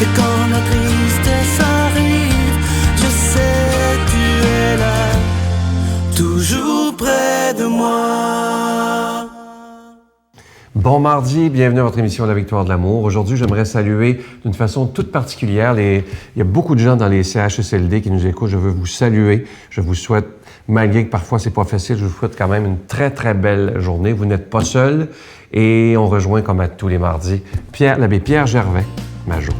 Et quand la tristesse arrive, je sais tu es là, toujours près de moi. Bon mardi, bienvenue à votre émission La Victoire de l'amour. Aujourd'hui, j'aimerais saluer d'une façon toute particulière il y a beaucoup de gens dans les CHSLD qui nous écoutent. Je veux vous saluer. Je vous souhaite, malgré que parfois c'est pas facile, je vous souhaite quand même une très, très belle journée. Vous n'êtes pas seul et on rejoint, comme à tous les mardis, l'abbé Pierre Gervais, Majot.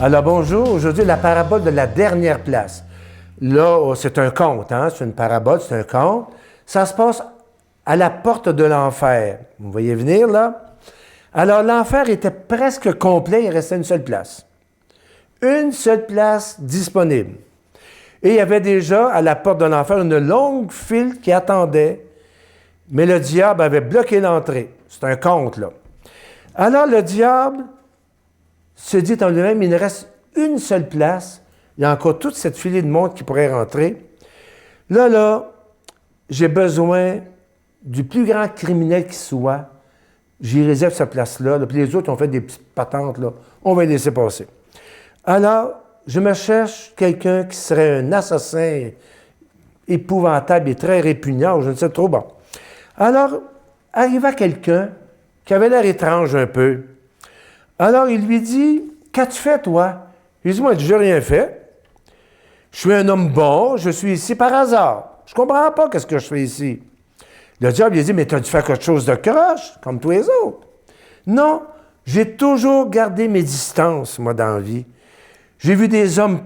Alors bonjour, aujourd'hui la parabole de la dernière place. Là, c'est un conte, hein? C'est une parabole, c'est un conte. Ça se passe à la porte de l'enfer. Vous voyez venir, là? Alors, l'enfer était presque complet, il restait une seule place. Une seule place disponible. Et il y avait déjà, à la porte de l'enfer, une longue file qui attendait, mais le diable avait bloqué l'entrée. C'est un conte, là. Alors, le diable se dit en lui-même, il ne reste une seule place. Il y a encore toute cette filée de monde qui pourrait rentrer. Là, j'ai besoin du plus grand criminel qui soit. J'y réserve cette place-là. Puis les autres ont fait des petites patentes, là. On va les laisser passer. Alors, je me cherche quelqu'un qui serait un assassin épouvantable et très répugnant, je ne sais trop bon. Alors, arriva quelqu'un qui avait l'air étrange un peu. Alors, il lui dit, « Qu'as-tu fait, toi? » Il dit, « Moi, je n'ai rien fait. Je suis un homme bon, je suis ici par hasard. Je ne comprends pas qu'est-ce que je fais ici. » Le diable lui dit, « Mais tu as dû faire quelque chose de croche, comme tous les autres. » Non, j'ai toujours gardé mes distances, moi, dans la vie. J'ai vu des hommes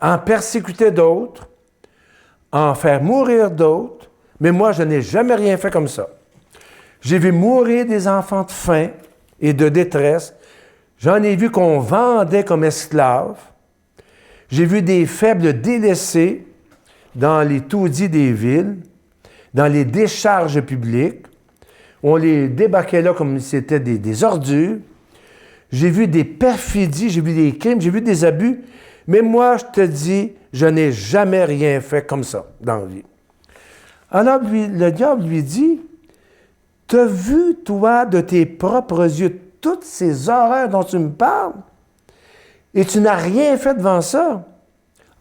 en persécuter d'autres, en faire mourir d'autres, mais moi, je n'ai jamais rien fait comme ça. J'ai vu mourir des enfants de faim et de détresse. J'en ai vu qu'on vendait comme esclaves. J'ai vu des faibles délaissés dans les taudis des villes, dans les décharges publiques. On les débarquait là comme si c'était des ordures. J'ai vu des perfidies, j'ai vu des crimes, j'ai vu des abus. Mais moi, je te dis, je n'ai jamais rien fait comme ça dans la vie. Alors, le diable lui dit, « T'as vu, toi, de tes propres yeux, toutes ces horreurs dont tu me parles? Et tu n'as rien fait devant ça.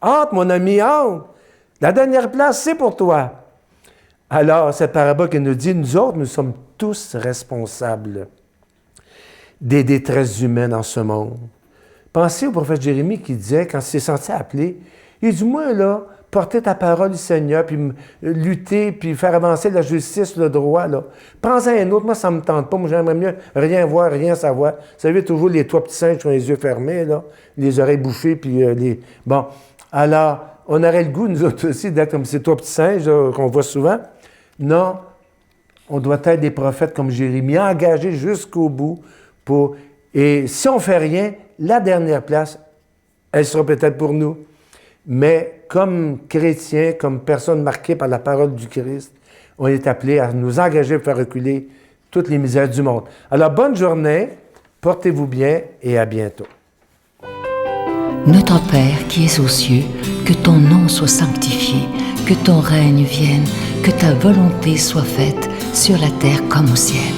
Entre, mon ami, entre. La dernière place, c'est pour toi. » Alors, cette parabole qui nous dit, nous autres, nous sommes tous responsables des détresses humaines en ce monde. Pensez au prophète Jérémie qui disait, quand il s'est senti appelé, il dit, moi, là, porter ta parole du Seigneur, puis lutter, puis faire avancer la justice, le droit, là. Prends-en un autre, moi, ça ne me tente pas. Moi, j'aimerais mieux rien voir, rien savoir. Vous savez, toujours les trois petits singes qui ont les yeux fermés, là, les oreilles bouchées, puis les... Bon, alors, on aurait le goût, nous autres aussi, d'être comme ces trois petits singes là, qu'on voit souvent. Non, on doit être des prophètes comme Jérémie, engagés jusqu'au bout pour... Et si on ne fait rien, la dernière place, elle sera peut-être pour nous. Mais comme chrétiens, comme personnes marquées par la parole du Christ, on est appelés à nous engager pour faire reculer toutes les misères du monde. Alors, bonne journée, portez-vous bien et à bientôt. Notre Père qui es aux cieux, que ton nom soit sanctifié, que ton règne vienne, que ta volonté soit faite sur la terre comme au ciel.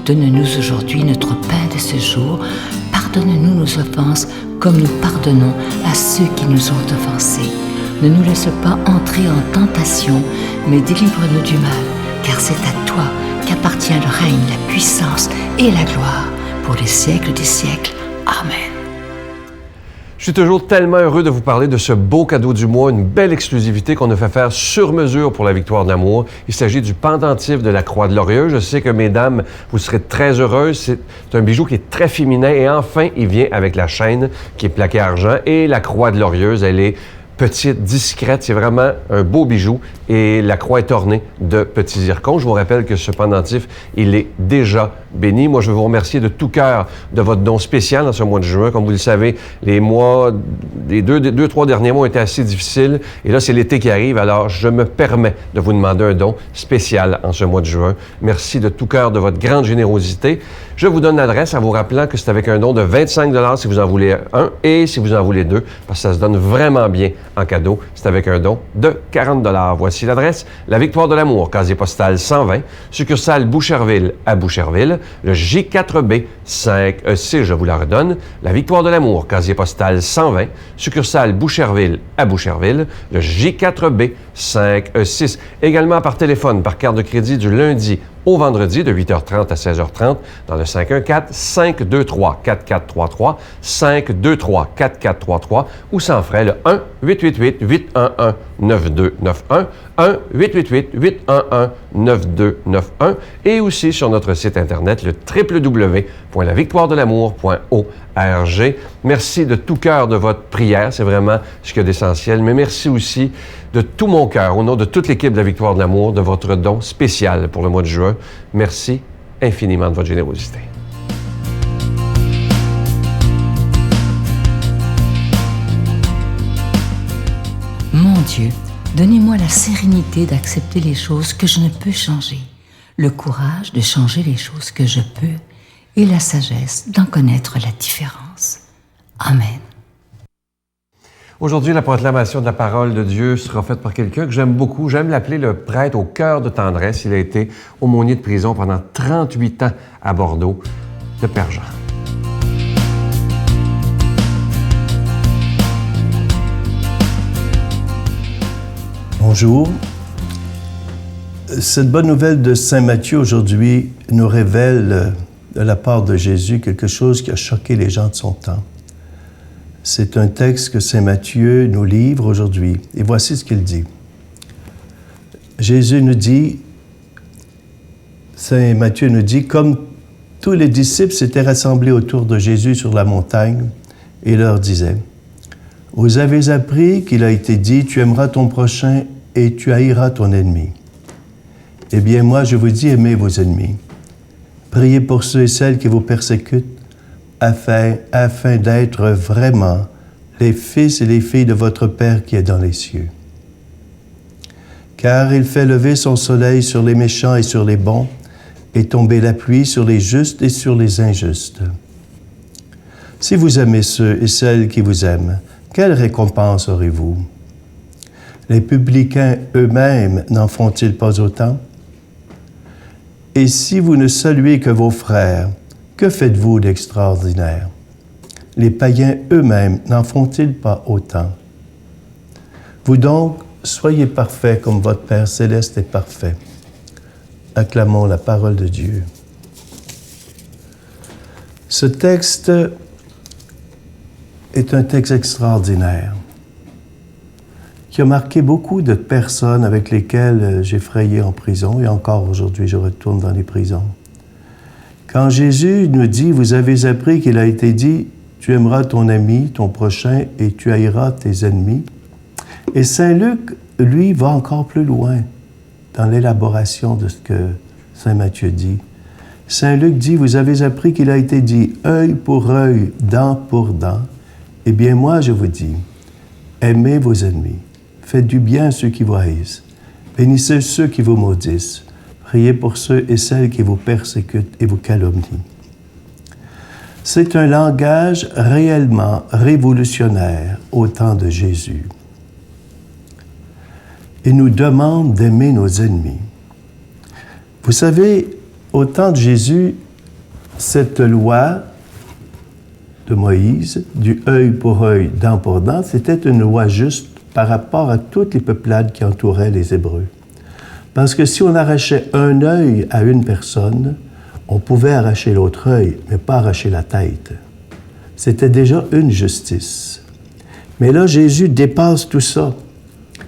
Donne-nous aujourd'hui notre pain de ce jour. Pardonne-nous nos offenses comme nous pardonnons à ceux qui nous ont offensés. Ne nous laisse pas entrer en tentation, mais délivre-nous du mal, car c'est à toi qu'appartient le règne, la puissance et la gloire pour les siècles des siècles. Amen. Je suis toujours tellement heureux de vous parler de ce beau cadeau du mois, une belle exclusivité qu'on a fait faire sur mesure pour la Victoire de l'amour. Il s'agit du pendentif de la Croix de Glorieux. Je sais que, mesdames, vous serez très heureuses. C'est un bijou qui est très féminin et enfin, il vient avec la chaîne qui est plaquée argent et la Croix de Glorieuse, elle est petite, discrète. C'est vraiment un beau bijou et la croix est ornée de petits zircons. Je vous rappelle que ce pendentif, il est déjà béni. Moi, je veux vous remercier de tout cœur de votre don spécial dans ce mois de juin. Comme vous le savez, les deux, trois derniers mois ont été assez difficiles et là, c'est l'été qui arrive. Alors, je me permets de vous demander un don spécial en ce mois de juin. Merci de tout cœur de votre grande générosité. Je vous donne l'adresse en vous rappelant que c'est avec un don de 25 $ si vous en voulez un et si vous en voulez deux, parce que ça se donne vraiment bien En cadeau, c'est avec un don de 40 $. Voici l'adresse: La Victoire de l'Amour, casier postal 120, succursale Boucherville à Boucherville, le J4B 5E6, je vous la redonne. La Victoire de l'Amour, casier postal 120, succursale Boucherville à Boucherville, le J4B 5E6. Également par téléphone, par carte de crédit du lundi au vendredi de 8h30 à 16h30 dans le 514-523-4433, 523-4433 ou sans frais le 1-888-811-9291, 1-888-811-9291 et aussi sur notre site internet le www.lavictoiredelamour.org. Merci de tout cœur de votre prière, c'est vraiment ce qu'il y a d'essentiel, mais merci aussi de tout mon cœur, au nom de toute l'équipe de la Victoire de l'Amour, de votre don spécial pour le mois de juin. Merci infiniment de votre générosité. Mon Dieu, donnez-moi la sérénité d'accepter les choses que je ne peux changer, le courage de changer les choses que je peux et la sagesse d'en connaître la différence. Amen. Aujourd'hui, la proclamation de la parole de Dieu sera faite par quelqu'un que j'aime beaucoup. J'aime l'appeler le prêtre au cœur de tendresse. Il a été aumônier de prison pendant 38 ans à Bordeaux, le Père Jean. Bonjour. Cette bonne nouvelle de Saint Matthieu aujourd'hui nous révèle de la part de Jésus quelque chose qui a choqué les gens de son temps. C'est un texte que Saint Matthieu nous livre aujourd'hui. Et voici ce qu'il dit. Jésus nous dit, Saint Matthieu nous dit, comme tous les disciples s'étaient rassemblés autour de Jésus sur la montagne, et leur disait, « Vous avez appris qu'il a été dit, tu aimeras ton prochain et tu haïras ton ennemi. Eh bien, moi, je vous dis, aimez vos ennemis. Priez pour ceux et celles qui vous persécutent, afin d'être vraiment les fils et les filles de votre Père qui est dans les cieux. Car il fait lever son soleil sur les méchants et sur les bons, et tomber la pluie sur les justes et sur les injustes. Si vous aimez ceux et celles qui vous aiment, quelle récompense aurez-vous? Les publicains eux-mêmes n'en font-ils pas autant? Et si vous ne saluez que vos frères, que faites-vous d'extraordinaire? Les païens eux-mêmes n'en font-ils pas autant? Vous donc, soyez parfaits comme votre Père céleste est parfait. Acclamons la parole de Dieu. Ce texte est un texte extraordinaire qui a marqué beaucoup de personnes avec lesquelles j'ai frayé en prison et encore aujourd'hui je retourne dans les prisons. Quand Jésus nous dit, vous avez appris qu'il a été dit, tu aimeras ton ami, ton prochain, et tu haïras tes ennemis. Et Saint Luc, lui, va encore plus loin dans l'élaboration de ce que Saint Matthieu dit. Saint Luc dit, vous avez appris qu'il a été dit, œil pour œil, dent pour dent. Eh bien, moi, je vous dis, aimez vos ennemis, faites du bien à ceux qui vous haïssent, bénissez ceux qui vous maudissent, priez pour ceux et celles qui vous persécutent et vous calomnient. C'est un langage réellement révolutionnaire au temps de Jésus. Il nous demande d'aimer nos ennemis. Vous savez, au temps de Jésus, cette loi de Moïse, du œil pour œil, dent pour dent, c'était une loi juste par rapport à toutes les peuplades qui entouraient les Hébreux. Parce que si on arrachait un œil à une personne, on pouvait arracher l'autre œil, mais pas arracher la tête. C'était déjà une justice. Mais là, Jésus dépasse tout ça.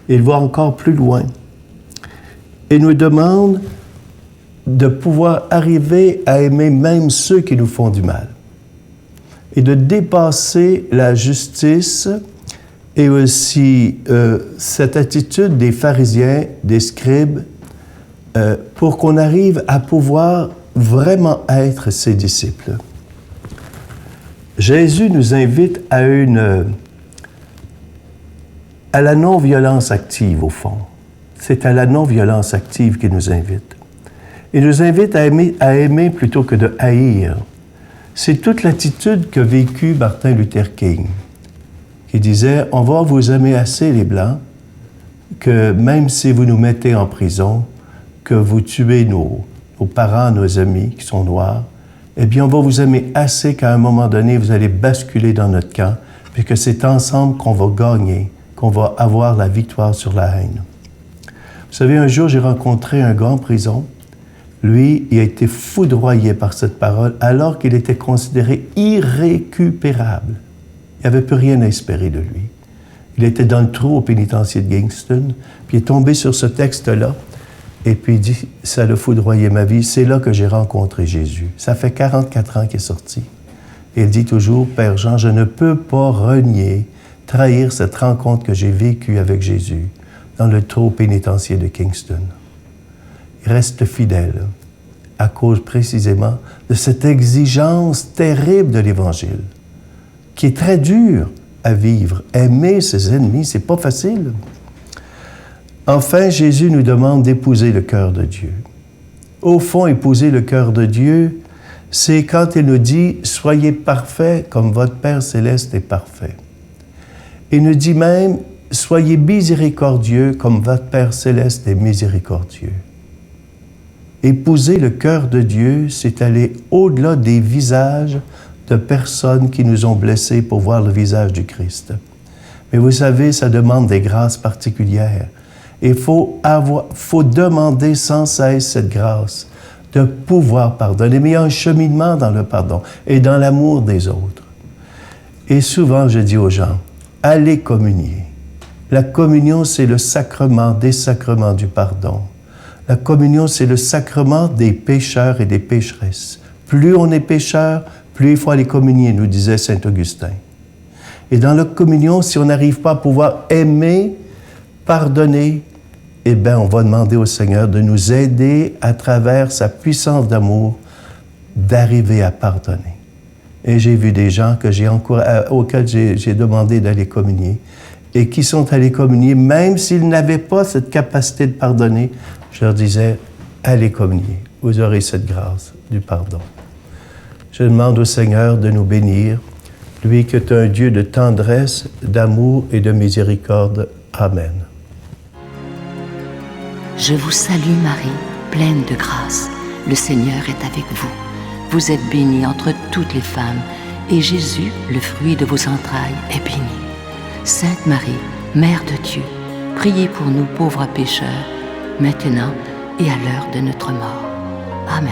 Il va encore plus loin. Il nous demande de pouvoir arriver à aimer même ceux qui nous font du mal. Et de dépasser la justice et aussi cette attitude des pharisiens, des scribes, pour qu'on arrive à pouvoir vraiment être ses disciples. Jésus nous invite à la non-violence active, au fond. C'est à la non-violence active qu'il nous invite. Il nous invite à aimer plutôt que de haïr. C'est toute l'attitude qu'a vécue Martin Luther King, qui disait « On va vous aimer assez, les Blancs, que même si vous nous mettez en prison, que vous tuez nos parents, nos amis qui sont noirs, eh bien, on va vous aimer assez qu'à un moment donné, vous allez basculer dans notre camp, puis que c'est ensemble qu'on va gagner, qu'on va avoir la victoire sur la haine. » Vous savez, un jour, j'ai rencontré un gars en prison. Lui, il a été foudroyé par cette parole, alors qu'il était considéré irrécupérable. Il n'y avait plus rien à espérer de lui. Il était dans le trou au pénitencier de Kingston, puis il est tombé sur ce texte-là, et puis il dit, ça a foudroyé ma vie, c'est là que j'ai rencontré Jésus. Ça fait 44 ans qu'il est sorti. Et il dit toujours, Père Jean, je ne peux pas renier, trahir cette rencontre que j'ai vécue avec Jésus dans le trou pénitencier de Kingston. Il reste fidèle à cause précisément de cette exigence terrible de l'Évangile, qui est très dure à vivre. Aimer ses ennemis, c'est pas facile. Enfin, Jésus nous demande d'épouser le cœur de Dieu. Au fond, épouser le cœur de Dieu, c'est quand il nous dit « Soyez parfaits comme votre Père céleste est parfait ». Il nous dit même « Soyez miséricordieux comme votre Père céleste est miséricordieux ». Épouser le cœur de Dieu, c'est aller au-delà des visages de personnes qui nous ont blessés pour voir le visage du Christ. Mais vous savez, ça demande des grâces particulières. Il faut demander sans cesse cette grâce de pouvoir pardonner, mais il y a un cheminement dans le pardon et dans l'amour des autres. Et souvent, je dis aux gens, allez communier. La communion, c'est le sacrement des sacrements du pardon. La communion, c'est le sacrement des pécheurs et des pécheresses. Plus on est pécheur, plus il faut aller communier, nous disait saint Augustin. Et dans la communion, si on n'arrive pas à pouvoir aimer, pardonner, eh bien, on va demander au Seigneur de nous aider à travers sa puissance d'amour d'arriver à pardonner. Et j'ai vu des gens auxquels j'ai demandé d'aller communier et qui sont allés communier, même s'ils n'avaient pas cette capacité de pardonner. Je leur disais, allez communier, vous aurez cette grâce du pardon. Je demande au Seigneur de nous bénir, lui qui est un Dieu de tendresse, d'amour et de miséricorde. Amen. Je vous salue Marie, pleine de grâce. Le Seigneur est avec vous. Vous êtes bénie entre toutes les femmes, et Jésus, le fruit de vos entrailles, est béni. Sainte Marie, Mère de Dieu, priez pour nous pauvres pécheurs, maintenant et à l'heure de notre mort. Amen.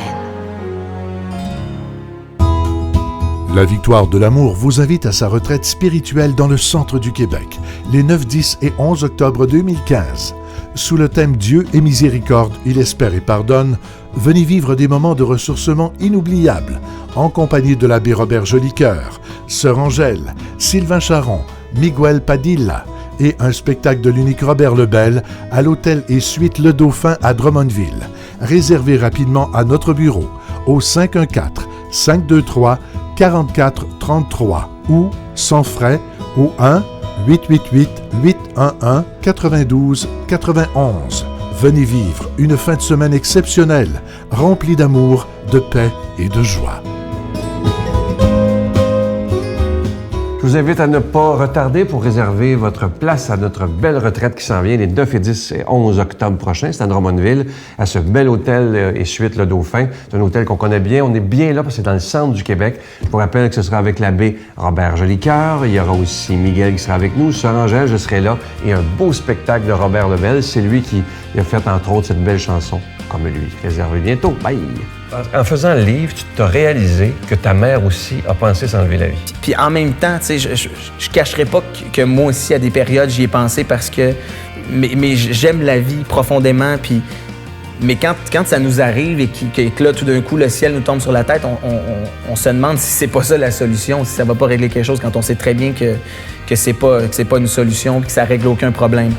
La Victoire de l'amour vous invite à sa retraite spirituelle dans le centre du Québec, les 9, 10 et 11 octobre 2015. Sous le thème Dieu et miséricorde, il espère et pardonne, venez vivre des moments de ressourcement inoubliables, en compagnie de l'abbé Robert Jolicoeur, Sœur Angèle, Sylvain Charon, Miguel Padilla, et un spectacle de l'unique Robert Lebel à l'hôtel et suite Le Dauphin à Drummondville. Réservez rapidement à notre bureau au 514-523-4433 ou sans frais au 1-888-811-92-91. Venez vivre une fin de semaine exceptionnelle, remplie d'amour, de paix et de joie. Je vous invite à ne pas retarder pour réserver votre place à notre belle retraite qui s'en vient les 9 et 10 et 11 octobre prochains. C'est à Drummondville, à ce bel hôtel et suite Le Dauphin. C'est un hôtel qu'on connaît bien. On est bien là parce que c'est dans le centre du Québec. Je vous rappelle que ce sera avec l'abbé Robert Jolicoeur. Il y aura aussi Miguel qui sera avec nous. Sœur Angèle, je serai là. Et un beau spectacle de Robert Lebel. C'est lui qui a fait, entre autres, cette belle chanson comme lui. Réservez bientôt. Bye! En faisant le livre, tu t'as réalisé que ta mère aussi a pensé s'enlever la vie. Puis en même temps, tu sais, je cacherai pas que moi aussi, à des périodes, j'y ai pensé parce que... Mais j'aime la vie profondément, puis... Mais quand ça nous arrive et que là, tout d'un coup, le ciel nous tombe sur la tête, on se demande si c'est pas ça la solution, si ça va pas régler quelque chose quand on sait très bien que c'est pas une solution et que ça règle aucun problème.